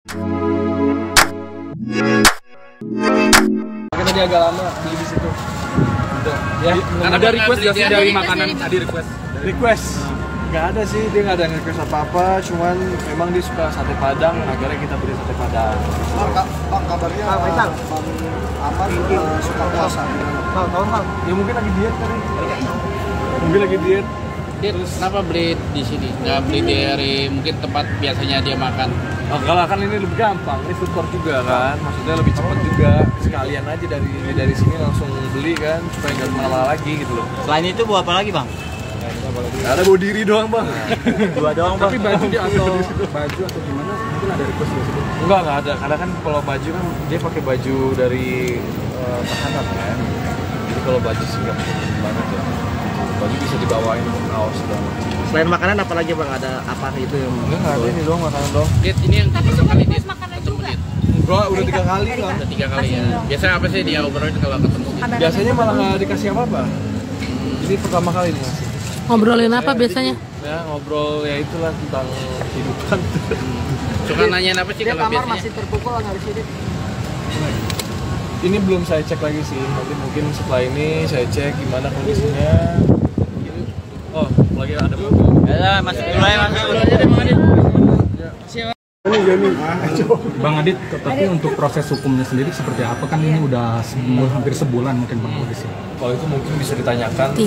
Kita tadi agak lama beli di situ. Udah, ya. Ada request nggak sih dari makanan? Tadi request. Nggak ada sih, dia nggak ada request apa-apa. Cuman memang dia suka sate Padang, akhirnya kita beli sate Padang. Bang, kabarnya Bang Amar suka puasa. Bang. Ya mungkin lagi diet kali. Mungkin lagi diet. Terus kenapa beli di sini? Nggak beli dari mungkin tempat biasanya dia makan? Oh, kalau kan ini lebih gampang, ini food court juga kan, maksudnya lebih cepat juga. Sekalian aja dari sini langsung beli kan, supaya nggak kemana-mana lagi gitu loh. Selain itu bawa apa lagi, Bang? Nggak ada bawa diri doang bang. Dua doang, Bang. Tapi baju dia atau gimana? Mungkin ada request di situ. Enggak ada. Karena kan kalau baju kan dia pakai baju dari tahanan kan. Jadi kalau baju sih nggak banget ya. Baju bisa dibawain kaos dan. Selain makanan apa lagi, Bang? Ada apa itu yang Enggak ada ini doang makanan doang. Dit, ini yang Tapi pertama suka kali request Dit makanan ketemu juga. Dit. Enggak, udah 3 kali lah. Udah 3 kali ya. Biasanya apa sih dia obrolin kalau ketemu Dit? Biasanya malah nggak dikasih apa-apa. Ini pertama kali nih ngasih. Ngobrolin apa biasanya? Ya ngobrol ya itulah tentang kehidupan. Suka nanyain apa sih kalau biasanya? masih terpukul nggak di sini? Ini belum saya cek lagi sih. Nanti mungkin setelah ini saya cek gimana kondisinya. Oh, lagi ada mobil. Ya, masuk dulu ya, masuk dulu aja deh, Bang Adit, tapi untuk proses hukumnya sendiri seperti apa? Kan ini udah hampir sebulan mungkin Bang di sini. Kalau itu mungkin bisa ditanyakan ke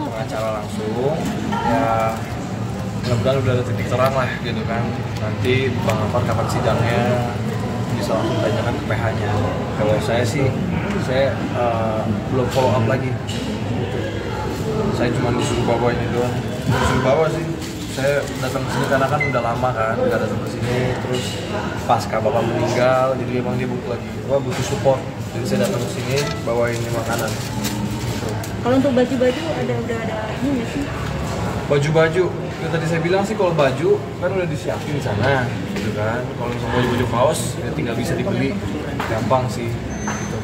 pengacara langsung. Ya, mudah-mudahan udah ada titik terang lah gitu kan. Nanti Bang Amar kapan sidangnya bisa langsung tanyakan ke PH-nya. Kalau saya sih, saya belum follow up lagi. Saya cuma disuruh bawa ini doang. Disuruh bawa sih. Saya datang ke sini karena kan udah lama kan nggak datang ke sini. Terus pasca bapak meninggal, jadi emang dia butuh support. Jadi saya datang ke sini bawain ini makanan. Gitu. Kalau untuk baju-baju udah ada ini nggak sih? Baju-baju, yang tadi saya bilang sih kalau baju kan udah disiapin di sana, gitu kan. Kalau misalnya baju-baju kaos, ya tinggal bisa dibeli, gampang sih. Gitu.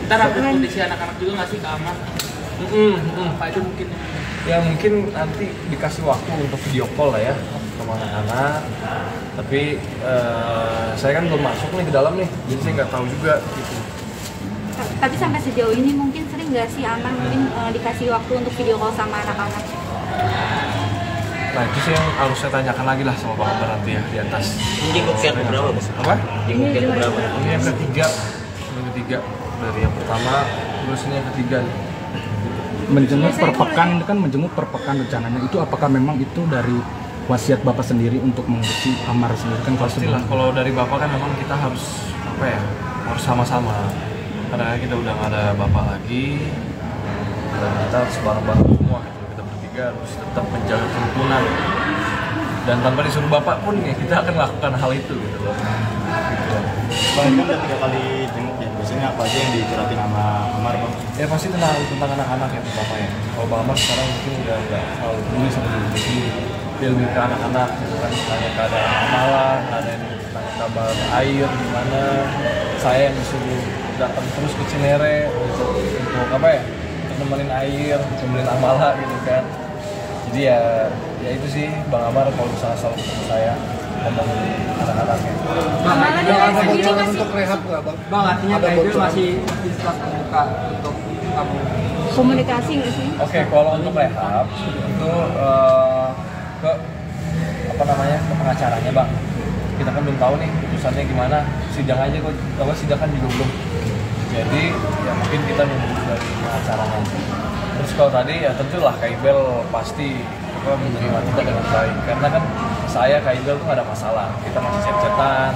Ntar aku kondisi anak-anak juga nggak sih ke Amar? Apa itu mungkin? Ya mungkin nanti dikasih waktu untuk video call lah ya sama anak-anak. Tapi saya kan belum masuk nih ke dalam nih, jadi saya nggak tahu juga gitu. Tapi sampai sejauh ini mungkin sering nggak sih Amar mungkin dikasih waktu untuk video call sama anak-anak? Nah itu sih yang harus saya tanyakan lagi lah sama Bang Amar nanti ya di atas. Ini yang berapa, Bang? Apa? Yang berapa? Ini yang ketiga dari yang pertama, terus ini yang ketiga nih. Menjenguk per pekan, itu kan menjenguk per pekan rencananya. Itu apakah memang itu dari wasiat Bapak sendiri untuk mengurusi Amar sendiri kan? Pastilah, kalau dari Bapak kan memang kita harus apa ya, harus sama-sama. Karena kita udah nggak ada Bapak lagi, dan kita harus bareng-bareng semua gitu. Kita bertiga harus tetap menjaga kerukunan. Dan tanpa disuruh Bapak pun ya kita akan melakukan hal itu gitu loh. Gitu. Bang, ini kan udah 3 kali jenguk ya. Biasanya apa aja yang dicurhatin sama Amar, Bang? Ya pasti tentang anak-anak ya terutama ya. Kalau Bang Amar sekarang mungkin udah nggak terlalu peduli sama diri sendiri. Dia lebih ke anak-anak, gitu kan. Tanya keadaan amalan, ada yang tanya kabar air gimana. Saya yang disuruh datang terus ke Cinere gitu, untuk apa ya? Untuk nemenin air, nemenin amala gitu kan. Jadi ya itu sih Bang Amar kalau misalnya selalu ketemu saya ngomong anak-anaknya. Bang, ada bocoran untuk rehab nggak, Bang? Bang, artinya Kak masih tetap terbuka untuk kamu. komunikasi nggak sih? Oke, kalau untuk rehab itu ke apa namanya ke pengacaranya Bang. Kita kan belum tahu nih putusannya gimana. Sidang aja kok, sidang kan juga belum. Jadi ya mungkin kita nunggu dari pengacaranya. Terus kalau tadi ya tentulah Kak Ibel pasti menerima kita dengan baik karena kan saya Kak Ibel tuh nggak ada masalah. Kita masih chat-chatan,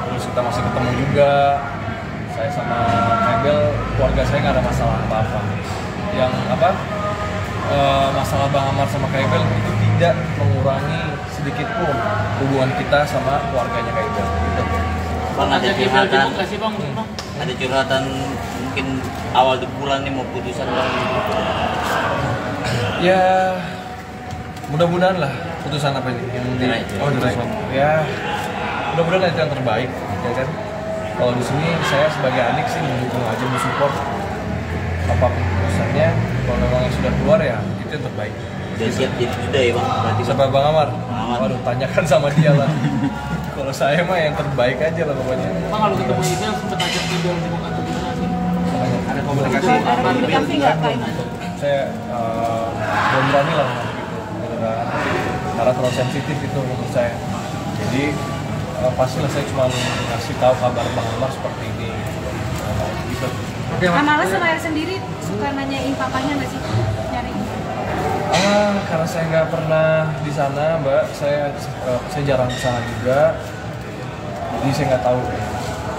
terus kita masih ketemu juga. Saya sama Kak Ibel, keluarga saya nggak ada masalah apa-apa. Yang masalah Bang Amar sama Kak Ibel itu tidak mengurangi sedikit pun hubungan kita sama keluarganya Kak Ibel. Gitu. Bang, ada curhatan nggak sih Bang? ada curhatan mungkin awal bulan nih mau putusan Bang? Ya mudah-mudahan lah putusan apa ini yang di putusan. Ya mudah-mudahan itu yang terbaik ya kan. Kalau di sini saya sebagai adik sih mendukung aja, mensupport apapun putusannya. Kalau memang yang sudah keluar ya itu yang terbaik. Udah siap jadi sudah ya Bang? Berarti Siapa Bang Amar? Amar. Waduh, tanyakan sama dia lah. Kalau saya mah yang terbaik aja lah pokoknya. Bang, kalau ketemu Ibel sempet ajak Ibel jenguk atau gimana sih? Ada komunikasi? Ada komunikasi nggak Pak? Saya belum berani lah ngomong gitu kan. Karena terlalu sensitif itu menurut saya. Jadi pastilah saya cuma ngasih tahu kabar Bang Amar seperti ini gitu. Amala sama sendiri suka nanyain papanya nggak sih? Nyari? Karena saya nggak pernah di sana, Mbak. Saya jarang ke sana juga. Jadi saya nggak tahu.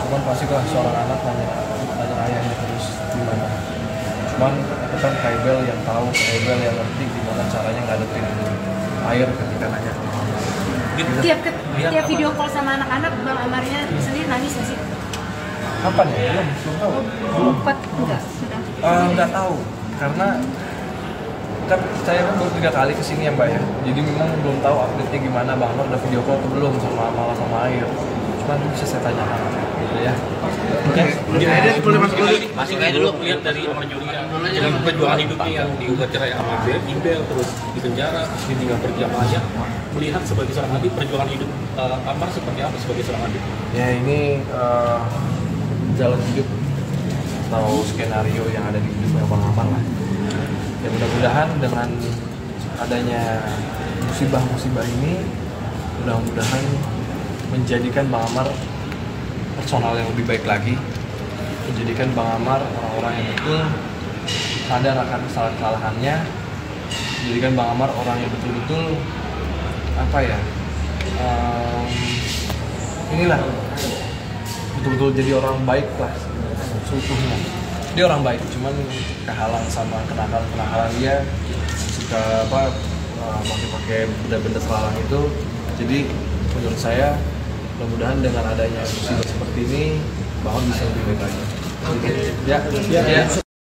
Cuman pasti lah seorang anak nanya ayahnya terus gimana. Cuman itu kan Kaibel yang tahu, Kaibel yang ngerti gimana caranya ngadepin air ketika nanya. Tiap video call sama anak-anak, Bang Amarnya sendiri nangis nggak sih? Kapan ya? Belum tahu. Lupa enggak? Sudah. Nggak tahu karena kan saya kan baru 3 kali kesini ya Mbak ya, jadi memang belum tahu update-nya gimana Bang Amar udah video call atau belum sama Amala sama Air. Cuman bisa saya tanyakan gitu ya. Oke. Jadi boleh masuk dulu. Masih kayak dulu lihat dari perjuangan perjuangan hidupnya yang diugat cerai sama Ibel terus di penjara terus ditinggal pergi sama ayah, melihat sebagai seorang adik perjuangan hidup Amar seperti apa sebagai seorang adik? Ya ini jalan hidup atau skenario yang ada di hidupnya Bang Amar lah. Ya mudah-mudahan dengan adanya musibah-musibah ini mudah-mudahan menjadikan Bang Amar personal yang lebih baik lagi, menjadikan Bang Amar orang-orang yang betul sadar akan kesalahan-kesalahannya, menjadikan Bang Amar orang yang betul-betul apa ya, inilah betul-betul jadi orang baik lah seutuhnya. Dia orang baik, cuman kehalang sama kenakalan dia, suka pakai benda-benda selalang itu. Jadi menurut saya mudah-mudahan dengan adanya musibah seperti ini Bang Amar bisa lebih baik lagi.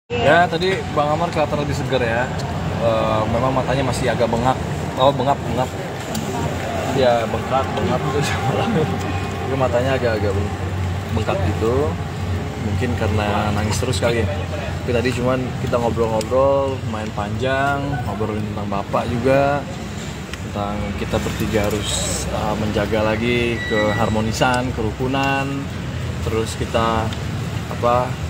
Ya tadi Bang Amar kelihatan lebih segar ya. Memang matanya masih agak bengak. Bengap. Ya bengkak itu salah. Itu matanya agak-agak bengkak gitu. Mungkin karena nangis terus kali ya. Tapi tadi cuman kita ngobrol-ngobrol, main panjang, ngobrolin tentang bapak juga, tentang kita bertiga harus menjaga lagi keharmonisan, kerukunan, terus kita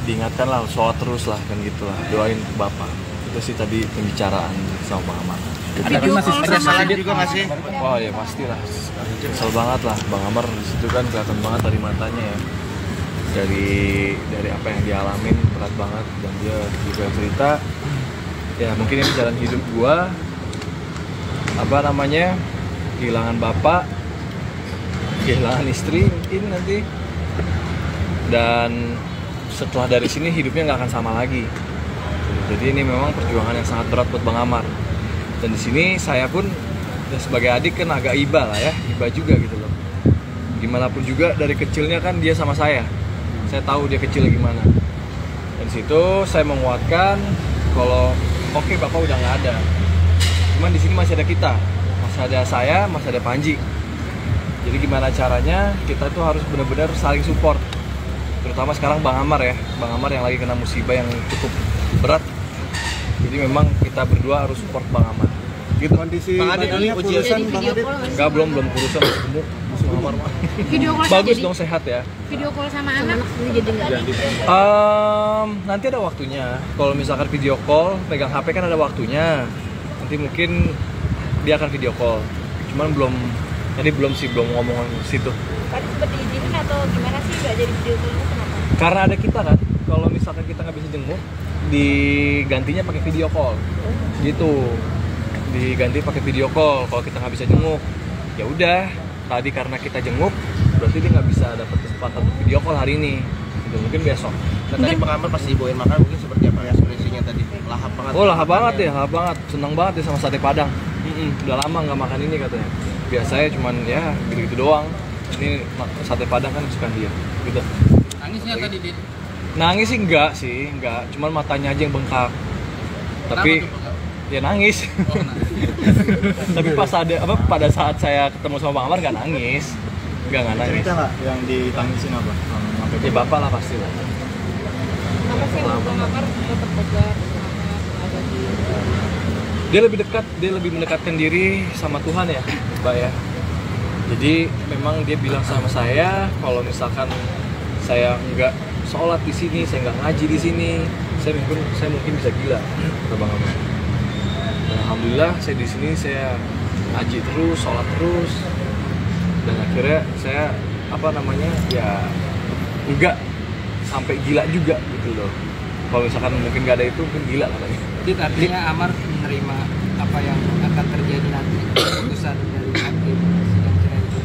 diingatkan lah sholat terus lah kan gitulah, doain ke bapak. Itu sih tadi pembicaraan sama Bang Amar. Tapi masih salah juga masih. Oh ya pastilah, kesel banget lah Bang Amar di situ kan kelihatan banget dari matanya ya. Dari apa yang dia alamin berat banget, dan dia juga cerita ya mungkin ini jalan hidup gua, kehilangan bapak, kehilangan istri mungkin nanti, dan setelah dari sini hidupnya nggak akan sama lagi. Jadi ini memang perjuangan yang sangat berat buat Bang Amar, dan di sini saya pun ya, sebagai adik kan agak iba lah ya, iba juga gitu loh. Gimana pun juga dari kecilnya kan dia sama saya tahu dia kecil gimana. Dan situ saya menguatkan kalau oke, bapak udah nggak ada, cuman di sini masih ada kita, masih ada saya, masih ada Panji. Jadi gimana caranya kita tuh harus benar-benar saling support, terutama sekarang Bang Amar ya, Bang Amar yang lagi kena musibah yang cukup berat. Jadi memang kita berdua harus support Bang Amar gitu. Kondisi badannya kurusan Bang Adit? Enggak, belum kurusan, gemuk Bang Amar mah. Video call bagus dong, sehat ya. Video call sama anak jadi nggak? Nanti ada waktunya. Kalau misalkan video call, pegang HP kan ada waktunya. Nanti mungkin dia akan video call. Cuman belum ngomong situ. Tadi sempat diizinin atau gimana sih nggak jadi video call-nya, kenapa? Karena ada kita kan. Kalau misalkan kita nggak bisa jenguk, digantinya pakai video call. Gitu. Diganti pakai video call. Kalau kita nggak bisa jenguk, ya udah. Tadi karena kita jenguk, berarti dia nggak bisa dapat kesempatan untuk video call hari ini. Gitu, mungkin besok. Dan tadi Bang Amar pas dibawain makan mungkin seperti apa ya ekspresinya tadi? Lahap banget. Oh lahap banget ya, lahap banget. Senang banget ya sama sate Padang. Udah lama nggak makan ini katanya. Biasanya cuman ya gitu-gitu doang. Ini sate Padang kan suka dia. Gitu. Nangisnya tadi Dit? Nangis sih enggak. Cuman matanya aja yang bengkak. Tapi ya nangis. Tapi pas pada saat saya ketemu sama Bang Amar nggak nangis. Nggak nangis. Cerita nggak yang ditangisin apa? Ya bapak lah pasti lah. Apa sih yang Bang Amar tetap tegar, ada di Dia lebih mendekatkan diri sama Tuhan ya, Mbak ya. Jadi memang dia bilang sama saya kalau misalkan saya nggak sholat di sini, saya nggak ngaji di sini, saya mungkin bisa gila, kata Bang Amar. Dan alhamdulillah saya di sini saya ngaji terus, sholat terus, dan akhirnya saya ya nggak sampai gila juga gitu loh. Kalau misalkan mungkin nggak ada itu mungkin gila katanya. Jadi artinya Amar menerima apa yang akan terjadi nanti, keputusan dari hakim sidang cerai itu?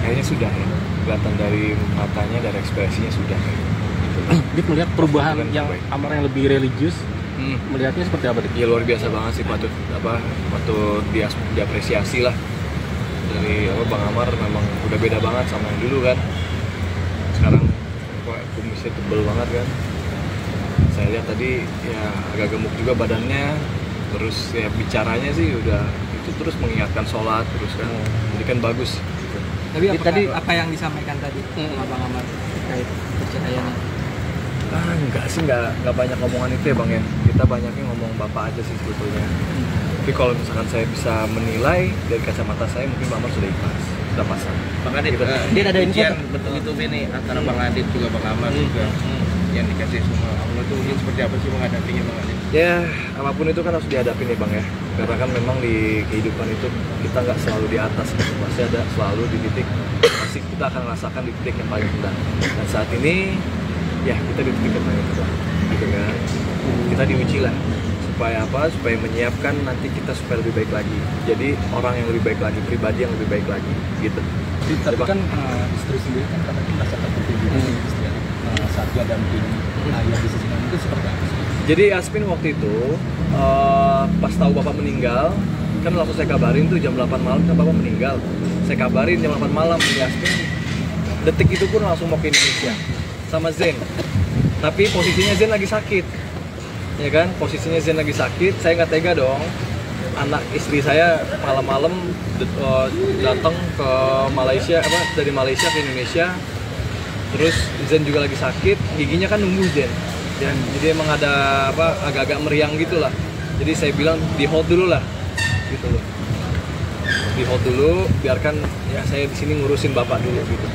Kayaknya sudah ya, kelihatan dari matanya, dari ekspresinya sudah. Dit melihat perubahan Sudah yang baik. Amar yang lebih religius, melihatnya seperti apa, Dit? Ya luar biasa banget sih, patut diapresiasi lah. Dari Bang Amar memang udah beda banget sama yang dulu kan. Sekarang kumisnya tebel banget kan. Saya lihat tadi ya agak gemuk juga badannya. Terus ya bicaranya sih udah itu terus mengingatkan sholat terus kan. Jadi kan bagus. Tapi apa yang disampaikan tadi sama Bang Amar terkait perceraiannya? Enggak sih, enggak banyak ngomongan itu ya Bang ya. Kita banyaknya ngomong bapak aja sih sebetulnya. Tapi kalau misalkan saya bisa menilai dari kacamata saya, mungkin Bang Amar sudah ikhlas, sudah pasang. Bang Adit, dia ada info betul itu ini antara Bang Adit juga Bang Amar juga yang dikasih sama Allah itu mungkin seperti apa sih menghadapinya Bang Adit? Ya, apapun itu kan harus dihadapi nih Bang ya. Karena kan memang di kehidupan itu kita nggak selalu di atas, pasti ada selalu di titik, pasti kita akan merasakan di titik yang paling rendah. Dan saat ini, ya kita di titik yang paling rendah, gitu kan. Kita diuji lah, supaya apa? Supaya menyiapkan nanti kita supaya lebih baik lagi. Jadi orang yang lebih baik lagi, pribadi yang lebih baik lagi, gitu. Tapi kan istri sendiri kan karena kita merasa terpilih istri saat dia dampingi ayah di sisi itu seperti apa sih? Jadi Yasmin waktu itu pas tahu bapak meninggal, kan langsung saya kabarin tuh jam 8 malam kan bapak meninggal. Saya kabarin jam 8 malam Yasmin. Detik itu pun langsung mau ke Indonesia sama Zen. Tapi posisinya Zen lagi sakit. Ya kan? Posisinya Zen lagi sakit, saya nggak tega dong. Anak istri saya malam-malam datang ke Malaysia, dari Malaysia ke Indonesia. Terus Zen juga lagi sakit, giginya kan nunggu Zen. Ya, jadi emang ada agak-agak meriang gitu lah. Jadi saya bilang di hold dulu lah, gitu loh. Di hold dulu, biarkan ya saya di sini ngurusin bapak dulu gitu.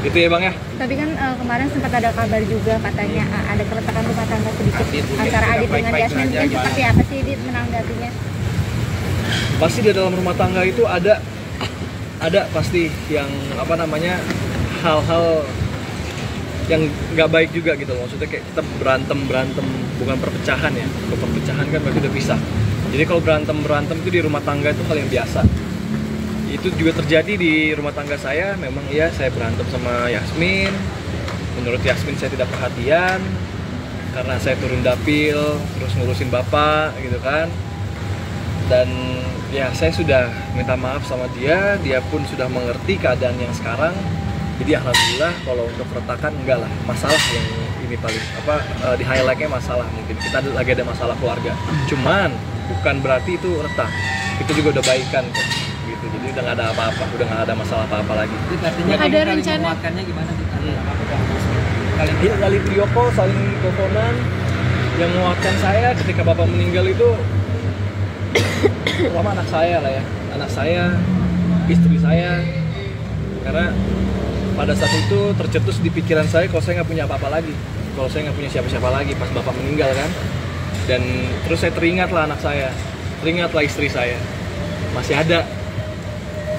Gitu ya Bang ya. Tapi kan kemarin sempat ada kabar juga katanya ada keretakan rumah tangga sedikit antara Adit dengan Yasmin. Mungkin seperti apa sih Adit menanggapinya? Pasti di dalam rumah tangga itu ada pasti yang hal-hal yang nggak baik juga gitu loh. Maksudnya kayak kita berantem bukan perpecahan ya. Kalau perpecahan kan berarti udah pisah. Jadi kalau berantem itu di rumah tangga itu hal yang biasa. Itu juga terjadi di rumah tangga saya. Memang iya saya berantem sama Yasmin. Menurut Yasmin saya tidak perhatian karena saya turun dapil terus ngurusin bapak gitu kan. Dan ya saya sudah minta maaf sama dia pun sudah mengerti keadaan yang sekarang. Jadi alhamdulillah kalau untuk keretakan enggak lah, masalah yang ini paling di highlightnya masalah mungkin kita lagi ada masalah keluarga. Cuman bukan berarti itu retak, itu juga udah baikan kok. Gitu. Jadi udah nggak ada apa-apa, udah nggak ada masalah apa-apa lagi. Artinya ada rencana menguatkannya gimana sih? Kali video call saling teleponan, yang menguatkan saya ketika bapak meninggal itu terutama anak saya lah ya, anak saya, istri saya, karena pada saat itu tercetus di pikiran saya kalau saya nggak punya apa-apa lagi, kalau saya nggak punya siapa-siapa lagi pas bapak meninggal kan. Dan terus saya teringatlah anak saya, teringatlah istri saya, masih ada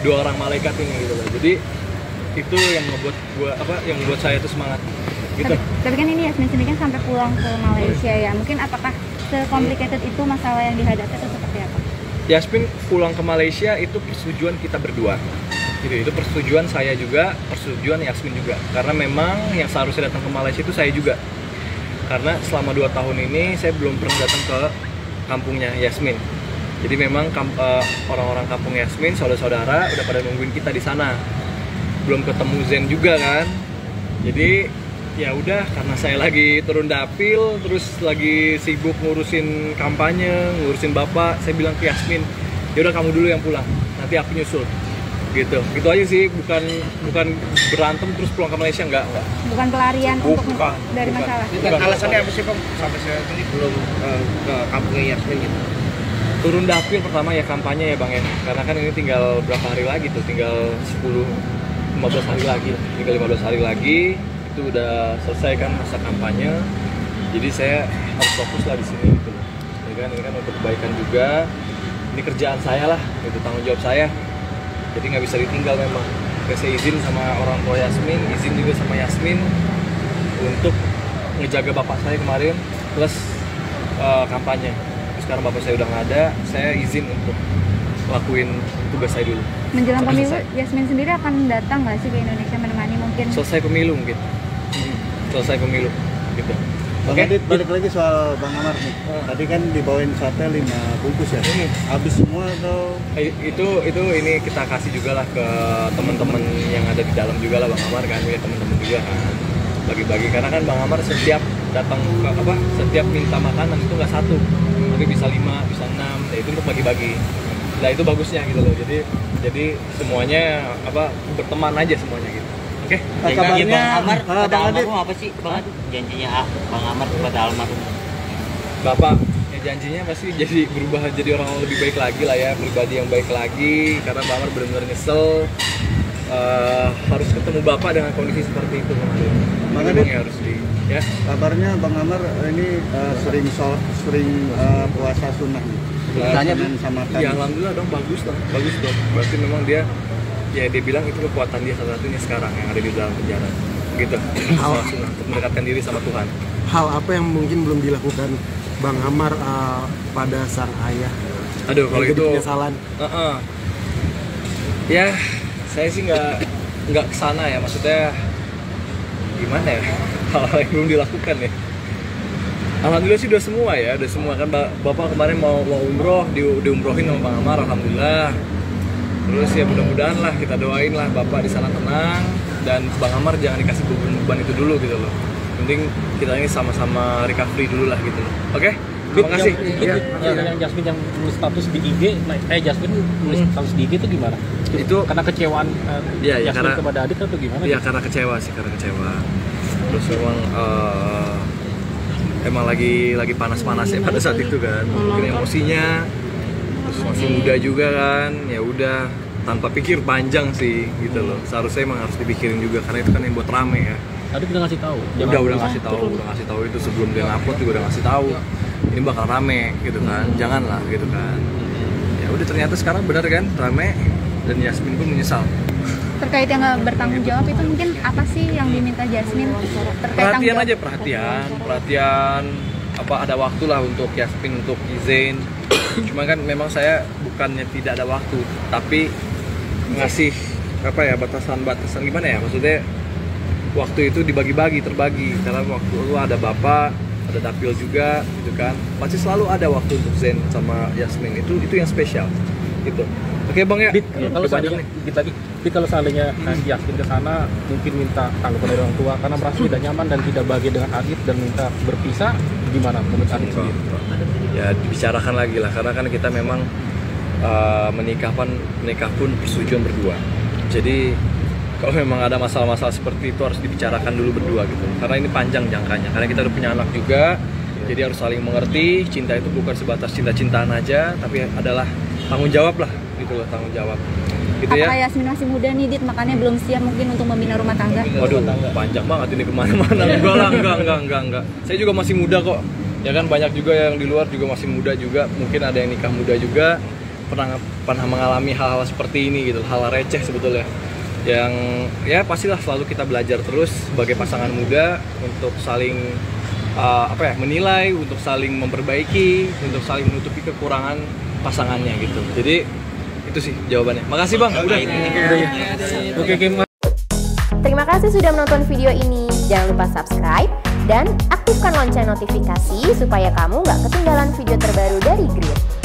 2 orang malaikat ini gitu loh. Jadi itu yang membuat saya tuh semangat gitu. Tapi kan ini Yasmin sendiri kan sampai pulang ke Malaysia ya, mungkin apakah se-complicated itu masalah yang dihadapi atau seperti apa? Yasmin pulang ke Malaysia itu persetujuan kita berdua. Gitu, itu persetujuan saya juga, persetujuan Yasmin juga. Karena memang yang seharusnya datang ke Malaysia itu saya juga. Karena selama 2 tahun ini saya belum pernah datang ke kampungnya Yasmin. Jadi memang orang-orang kampung Yasmin, saudara-saudara udah pada nungguin kita di sana. Belum ketemu Zen juga kan. Jadi ya udah, karena saya lagi turun dapil, terus lagi sibuk ngurusin kampanye, ngurusin bapak, saya bilang ke Yasmin, ya udah kamu dulu yang pulang, nanti aku nyusul. Gitu aja sih, bukan berantem terus pulang ke Malaysia, enggak. Bukan pelarian dari masalah. Alasannya apa sih Bang sampai saya tadi belum ke kampungnya Yasmin gitu? Turun dapil pertama ya kampanye ya Bang ya, karena kan ini tinggal berapa hari lagi tuh, tinggal 15 hari lagi, tinggal 15 hari lagi itu udah selesai kan masa kampanye. Jadi saya harus fokus lah di sini gitu loh. Ini kan untuk kebaikan juga, ini kerjaan saya lah, itu tanggung jawab saya. Jadi nggak bisa ditinggal memang. Saya izin sama orang tua Yasmin, izin juga sama Yasmin untuk ngejaga bapak saya kemarin plus kampanye. Sekarang bapak saya udah nggak ada, saya izin untuk lakuin tugas saya dulu. Menjelang pemilu, Yasmin sendiri akan datang nggak sih ke Indonesia menemani mungkin? Selesai pemilu mungkin. Selesai pemilu gitu. Bang Adit, balik lagi soal Bang Amar nih. Tadi kan dibawain sate 5 bungkus ya. Habis semua atau? Itu ini kita kasih juga lah ke teman-teman yang ada di dalam juga lah Bang Amar kan, punya teman-teman juga kan. Bagi-bagi karena kan Bang Amar setiap datang ke setiap minta makanan itu nggak 1, tapi bisa 5, bisa 6. Nah, itu untuk bagi-bagi. Nah, itu bagusnya gitu loh. Jadi semuanya berteman aja semuanya gitu. Oke. Janji Bang Amar kepada almarhum apa sih Bang? Janjinya Bang Amar kepada almarhum. Bapak ya janjinya pasti jadi berubah jadi orang lebih baik lagi lah ya, pribadi yang baik lagi, karena Bang Amar benar-benar nyesel harus ketemu Bapak dengan kondisi seperti itu kemarin. Bang Adit, harus ya. Kabarnya Bang Amar ini sering puasa sunnah nih. Tanya sama ya alhamdulillah dong, bagus dong. Berarti memang dia bilang itu kekuatan dia satu-satunya sekarang yang ada di dalam penjara gitu. Sholat sunnah untuk mendekatkan diri sama Tuhan. Hal apa yang mungkin belum dilakukan Bang Amar pada sang ayah? Aduh, kalau itu penyesalan. Ya saya sih nggak kesana ya, maksudnya gimana ya, hal-hal yang belum dilakukan ya. Alhamdulillah sih udah semua kan. Bapak kemarin mau umroh, diumrohin sama Bang Amar, alhamdulillah. Terus ya mudah-mudahan lah, kita doain lah Bapak di sana tenang, dan Bang Amar jangan dikasih beban itu dulu gitu loh. Penting kita ini sama-sama recovery dulu lah gitu loh. Oke? Terima kasih. Yang Jasmine yang nulis status di IG, Jasmine nulis status di IG itu gimana? Itu karena kecewaan Jasmine kepada Adit atau gimana? Iya, karena kecewa. Terus memang emang lagi panas-panasnya pada saat itu kan, mungkin emosinya, terus masih muda juga kan, ya udah tanpa pikir panjang sih gitu loh. Seharusnya emang harus dipikirin juga karena itu kan yang buat rame ya. Tadi udah ngasih tahu. Udah ngasih tahu itu sebelum dia ngupload juga udah ngasih tahu. Ini bakal rame gitu kan, janganlah gitu kan. Ya udah ternyata sekarang benar kan rame, dan Yasmin pun menyesal. Terkait yang nggak bertanggung jawab itu mungkin apa sih yang diminta Jasmine terkait perhatian ada waktu lah untuk Yasmin untuk izin. Cuma kan memang saya bukannya tidak ada waktu, tapi ngasih batasan gimana ya, maksudnya waktu itu terbagi karena waktu itu ada Bapak, ada Dapil juga gitu kan, pasti selalu ada waktu untuk Zen sama Yasmin, itu yang spesial gitu. Oke Bang ya. Kalau seandainya Yasmin ke sana mungkin minta tanggapan dari orang tua karena merasa tidak nyaman dan tidak bahagia dengan Adit dan minta berpisah, gimana menurut Adit sendiri? Ya dibicarakan lagi lah, karena kan kita memang menikah pun persetujuan berdua. Jadi kalau memang ada masalah-masalah seperti itu harus dibicarakan dulu berdua gitu. Karena ini panjang jangkanya, karena kita udah punya anak juga. Jadi harus saling mengerti, cinta itu bukan sebatas cinta-cintaan aja, tapi adalah tanggung jawab lah gitu loh, tanggung jawab gitu. Apakah Yasmin masih muda nih Dit, makanya belum siap mungkin untuk membina rumah tangga? Waduh, panjang banget ini kemana-mana. Enggak. Saya juga masih muda kok. Ya kan banyak juga yang di luar juga masih muda juga. Mungkin ada yang nikah muda juga, pernah mengalami hal-hal seperti ini gitu, hal receh sebetulnya. Yang ya pastilah selalu kita belajar terus sebagai pasangan muda untuk saling menilai, untuk saling memperbaiki, untuk saling menutupi kekurangan pasangannya gitu. Jadi itu sih jawabannya. Makasih Bang. Udah. Oke. Terima kasih sudah menonton video ini. Jangan lupa subscribe dan aktifkan lonceng notifikasi supaya kamu nggak ketinggalan video terbaru dari Grid.